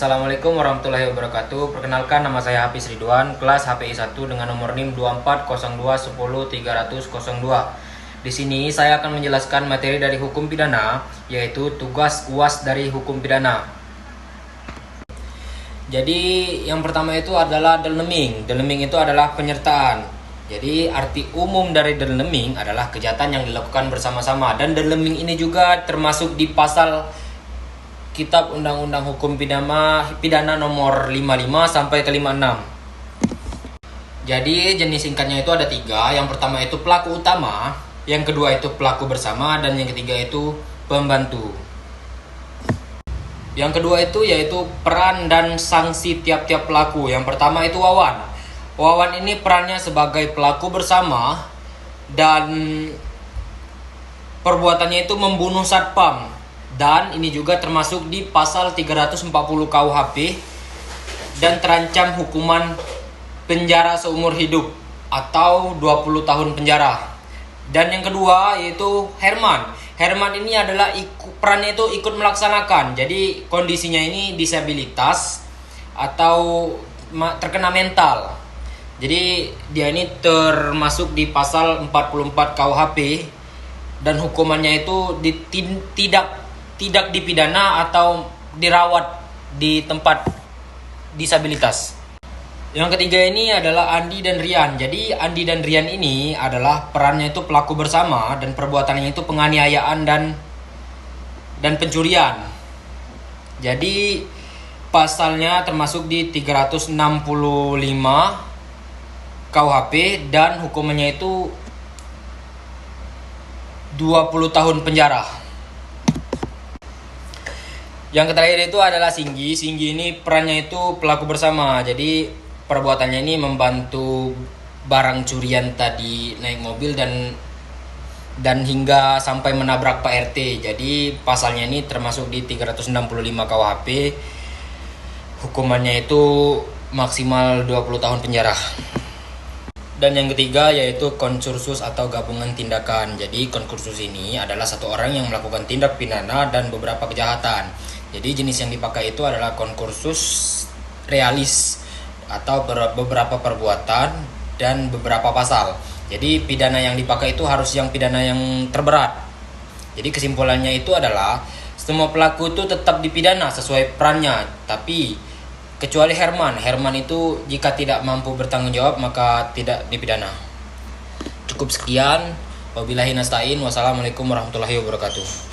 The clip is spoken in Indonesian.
Assalamualaikum warahmatullahi wabarakatuh. Perkenalkan, nama saya Hafiz Ridwan, kelas HPI 1 dengan nomor NIM 2402103002. Di sini saya akan menjelaskan materi dari hukum pidana, yaitu tugas UAS dari hukum pidana. Jadi yang pertama itu adalah delneming. Delneming itu adalah penyertaan. Jadi arti umum dari delneming adalah kejahatan yang dilakukan bersama-sama, dan delneming ini juga termasuk di pasal Kitab Undang-Undang Hukum Pidana nomor 55 sampai ke 56. Jadi jenis singkatnya itu ada 3. Yang pertama itu pelaku utama, yang kedua itu pelaku bersama, dan yang ketiga itu pembantu. Yang kedua itu yaitu peran dan sanksi tiap-tiap pelaku. Yang pertama itu Wawan. Wawan ini perannya sebagai pelaku bersama dan perbuatannya itu membunuh satpam. Dan ini juga termasuk di pasal 340 KUHP dan terancam hukuman penjara seumur hidup atau 20 tahun penjara. Dan yang kedua yaitu Herman. Herman ini adalah perannya itu ikut melaksanakan. Jadi kondisinya ini disabilitas atau terkena mental. Jadi dia ini termasuk di pasal 44 KUHP dan hukumannya itu tidak dipidana atau dirawat di tempat disabilitas. Yang ketiga ini adalah Andi dan Rian. Jadi Andi dan Rian ini adalah perannya itu pelaku bersama dan perbuatannya itu penganiayaan dan pencurian. Jadi pasalnya termasuk di 365 KUHP dan hukumannya itu 20 tahun penjara. Yang terakhir itu adalah Singgi. Singgi ini perannya itu pelaku bersama. Jadi perbuatannya ini membantu barang curian tadi naik mobil dan hingga sampai menabrak Pak RT. Jadi pasalnya ini termasuk di 365 KUHP. Hukumannya itu maksimal 20 tahun penjara. Dan yang ketiga yaitu konkursus atau gabungan tindakan. Jadi konkursus ini adalah satu orang yang melakukan tindak pidana dan beberapa kejahatan. Jadi jenis yang dipakai itu adalah konkursus realis atau beberapa perbuatan dan beberapa pasal. Jadi pidana yang dipakai itu harus yang pidana yang terberat. Jadi kesimpulannya itu adalah semua pelaku itu tetap dipidana sesuai perannya, tapi kecuali Herman. Herman itu jika tidak mampu bertanggung jawab maka tidak dipidana. Cukup sekian. Wabillahi nasta'in. Wassalamualaikum warahmatullahi wabarakatuh.